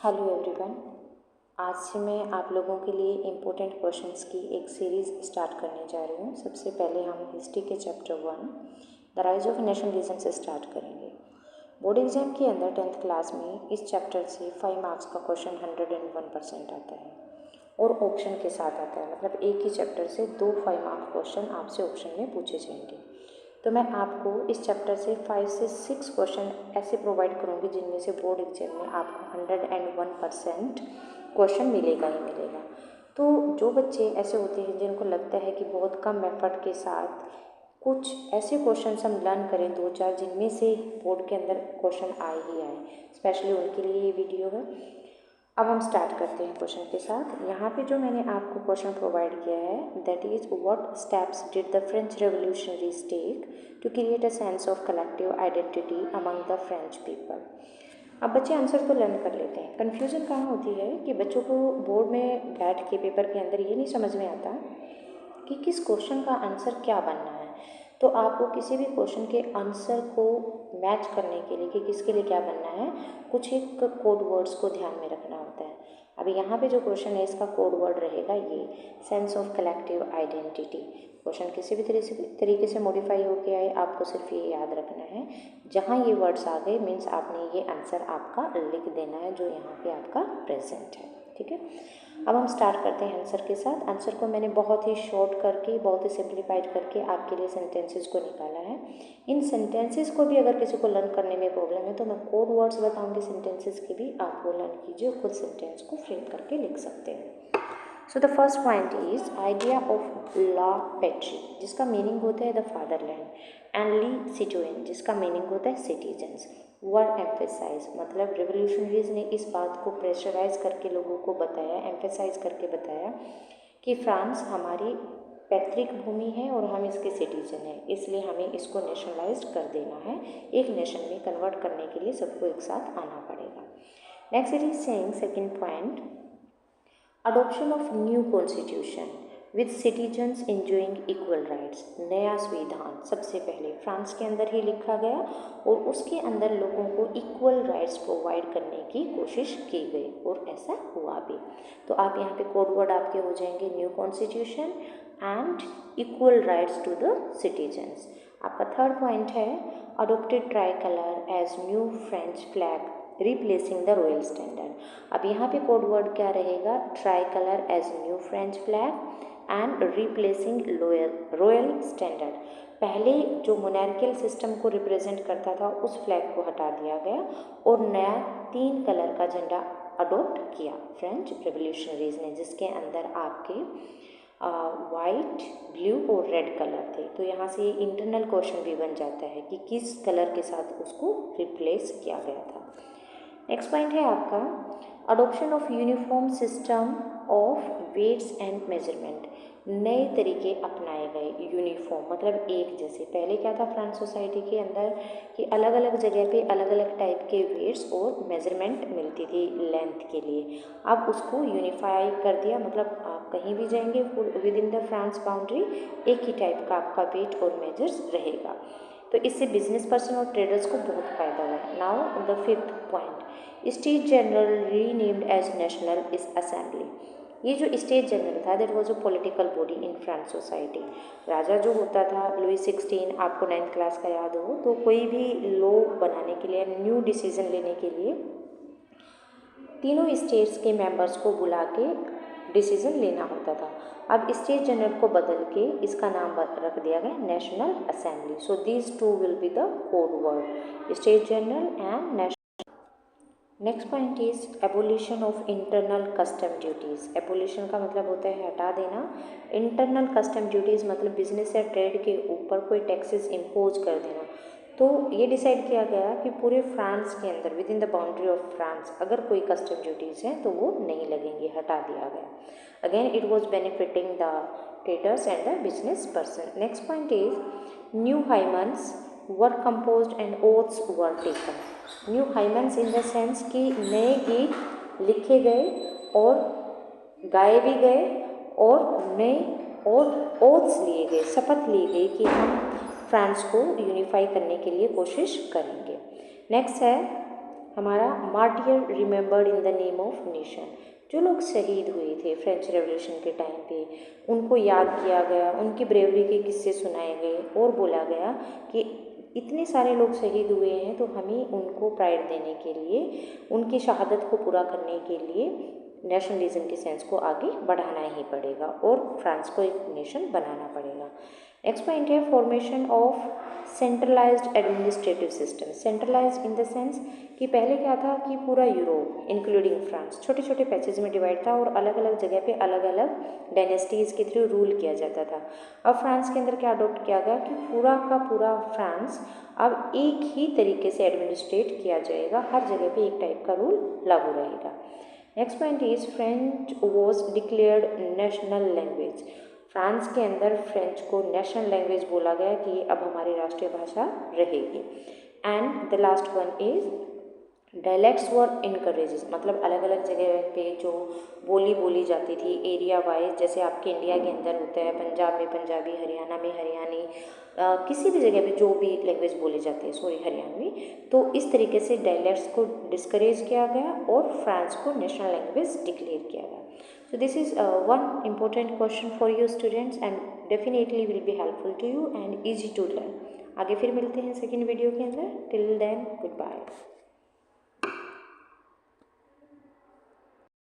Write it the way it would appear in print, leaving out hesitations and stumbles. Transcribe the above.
Hello everyone. आज से मैं आप लोगों के लिए इम्पोर्टेंट क्वेश्चंस की एक सीरीज़ स्टार्ट करने जा रही हूँ। सबसे पहले हम हिस्ट्री के chapter 1 the rise of nationalism से स्टार्ट करेंगे। बोर्ड एग्जाम के अंदर 10th क्लास में इस चैप्टर से 5 मार्क्स का क्वेश्चन 101% आता है और ऑप्शन के साथ आता है, मतलब एक ही चैप्टर से 2 5 मार्क क्वेश्चन आपसे ऑप्शन में पूछे जाएंगे। तो मैं आपको इस चैप्टर से 5 से 6 क्वेश्चन ऐसे प्रोवाइड करूँगी जिनमें से बोर्ड एग्जाम में आपको 101% क्वेश्चन मिलेगा ही मिलेगा। तो जो बच्चे ऐसे होते हैं जिनको लगता है कि बहुत कम एफर्ट के साथ कुछ ऐसे क्वेश्चन हम लर्न करें 2-4 जिनमें से बोर्ड के अंदर क्वेश्चन आए ही आए, स्पेशली उनके लिए ये वीडियो है। अब हम स्टार्ट करते हैं क्वेश्चन के साथ। यहाँ पे जो मैंने आपको क्वेश्चन प्रोवाइड किया है that is what steps did the French revolutionaries take to create a sense of collective identity among the French people. अब बच्चे आंसर तो लर्न कर लेते हैं, कन्फ्यूज़न कहाँ होती है कि बच्चों को बोर्ड में बैठ के पेपर के अंदर ये नहीं समझ में आता कि किस क्वेश्चन का आंसर क्या बनना है। तो आपको किसी भी क्वेश्चन के आंसर को मैच करने के लिए कि किसके लिए क्या बनना है, कुछ एक कोड वर्ड्स को ध्यान में रखना होता है। अभी यहाँ पे जो क्वेश्चन है इसका कोड वर्ड रहेगा ये sense of collective identity. Question किसी भी तरीके से मॉडिफाई होके आए, आपको सिर्फ ये याद रखना है जहाँ ये वर्ड्स आ गए मीन्स आपने ये आंसर आपका लिख देना है जो यहाँ पे आपका प्रेजेंट है। ठीक है, अब हम स्टार्ट करते हैं आंसर के साथ। आंसर को मैंने बहुत ही शॉर्ट करके, बहुत ही सिंप्लीफाइड करके आपके लिए सेंटेंसेस को निकाला है। इन सेंटेंसेस को भी अगर किसी को लर्न करने में प्रॉब्लम है तो मैं कोड वर्ड्स बताऊंगी सेंटेंसेस के भी, आप वो लर्न कीजिए, खुद सेंटेंस को फ्रेम करके लिख सकते हैं। So the first point is idea of la patrie, जिसका मीनिंग होता है the fatherland, and le citoyen, जिसका मीनिंग होता है सिटीजन्स। वर एम्फेसाइज, मतलब रिवोल्यूशनरीज ने इस बात को प्रेशराइज करके लोगों को बताया, एम्फेसाइज करके बताया कि फ्रांस हमारी पैतृक भूमि है और हम इसके सिटीजन हैं, इसलिए हमें इसको नेशनलाइज कर देना है। एक नेशन में कन्वर्ट करने के लिए सबको एक साथ आना पड़ेगा। Next it is saying second point, adoption of new constitution with citizens enjoying equal rights. नया संविधान सबसे पहले फ्रांस के अंदर ही लिखा गया और उसके अंदर लोगों को इक्वल राइट्स प्रोवाइड करने की कोशिश की गई और ऐसा हुआ भी। तो आप यहाँ पे कोड वर्ड आपके हो जाएंगे new constitution and equal rights to the citizens. आपका थर्ड पॉइंट है adopted tricolour as new French flag replacing the royal standard. अब यहाँ पे कोड वर्ड क्या रहेगा, tricolour as new French flag and replacing royal standard. पहले जो monarchial system को रिप्रेजेंट करता था उस फ्लैग को हटा दिया गया और नया 3 कलर का झंडा अडोप्ट किया फ्रेंच रेवोल्यूशनरीज ने, जिसके अंदर आपके वाइट, ब्लू और रेड कलर थे। तो यहाँ से इंटरनल क्वेश्चन भी बन जाता है कि किस कलर के साथ उसको रिप्लेस किया गया था। नेक्स्ट पॉइंट है आपका adoption of uniform system of weights and measurement. नए तरीके अपनाए गए, यूनिफॉर्म मतलब एक जैसे। पहले क्या था फ्रांस सोसाइटी के अंदर कि अलग अलग जगह पे अलग अलग टाइप के वेट्स और मेजरमेंट मिलती थी लेंथ के लिए। अब उसको यूनिफाई कर दिया, मतलब आप कहीं भी जाएंगे with in the France boundary एक ही टाइप का आपका वेट और मेजर्स रहेगा। तो इससे बिजनेस पर्सन और ट्रेडर्स को बहुत फायदा हुआ। Now the fifth point, state general renamed as national assembly. ये जो स्टेट जनरल था that was a political body in France society. राजा जो होता था लुई 16, आपको 9th क्लास का याद हो, तो कोई भी लॉ बनाने के लिए, न्यू डिसीजन लेने के लिए तीनों स्टेट्स के मेंबर्स को बुला के डिसीजन लेना होता था। अब स्टेट जनरल को बदल के इसका नाम रख दिया गया national assembly. So these two will be the code word, state general and national. Next point is abolition of internal custom duties. Abolition का मतलब होता है हटा देना, इंटरनल कस्टम ड्यूटीज़ मतलब बिजनेस या ट्रेड के ऊपर कोई टैक्सेस इम्पोज कर देना। तो ये डिसाइड किया गया कि पूरे फ्रांस के अंदर with in the boundary of France अगर कोई कस्टम ड्यूटीज़ हैं तो वो नहीं लगेंगी, हटा दिया गया। Again it was benefiting the traders and the business person. Next point is new हाइमन्स were composed and oaths were taken. New हाइमन्स in the sense कि नए गीत लिखे गए और गाए भी गए और नए और ओथ्स लिए गए, शपथ ली गई कि हम फ्रांस को यूनिफाई करने के लिए कोशिश करेंगे। नेक्स्ट है हमारा martyr remembered in the name of nation, जो लोग शहीद हुए थे फ्रेंच रेवोल्यूशन के टाइम पे, उनको याद किया गया, उनकी ब्रेवरी के किस्से सुनाए गए और बोला गया कि इतने सारे लोग शहीद हुए हैं तो हमें उनको प्राइड देने के लिए, उनकी शहादत को पूरा करने के लिए नेशनलिज्म के सेंस को आगे बढ़ाना ही पड़ेगा और फ्रांस को एक नेशन बनाना पड़ेगा। नेक्स्ट पॉइंट है formation of centralised administrative system. Centralised in the sense कि पहले क्या था कि पूरा यूरोप इंक्लूडिंग फ्रांस छोटे छोटे पैचेज में डिवाइड था और अलग अलग जगह पे अलग अलग डायनेस्टीज़ के थ्रू रूल किया जाता था। अब फ्रांस के अंदर क्या अडोप्ट किया गया कि पूरा का पूरा फ्रांस अब एक ही तरीके से एडमिनिस्ट्रेट किया जाएगा, हर जगह पे एक टाइप का रूल लागू रहेगा। Next point is French was declared national language. France के अंदर फ्रेंच को नेशनल लैंग्वेज बोला गया कि अब हमारी राष्ट्रीय भाषा रहेगी। And the last one is dialects were encourages, मतलब अलग अलग जगह पे जो बोली बोली जाती थी एरिया वाइज, जैसे आपके इंडिया के अंदर होता है पंजाब में पंजाबी, हरियाणा में हरियाणी, किसी भी जगह पे जो भी लैंग्वेज बोली जाती है, सॉरी हरियाणवी, तो इस तरीके से डायलैक्ट्स को डिस्करेज किया गया और फ्रांस को नेशनल लैंग्वेज डिक्लेयर किया गया। So this is one important question for you students and definitely will be helpful to you and easy to learn. आगे फिर मिलते हैं सेकेंड वीडियो के अंदर। Till then good bye.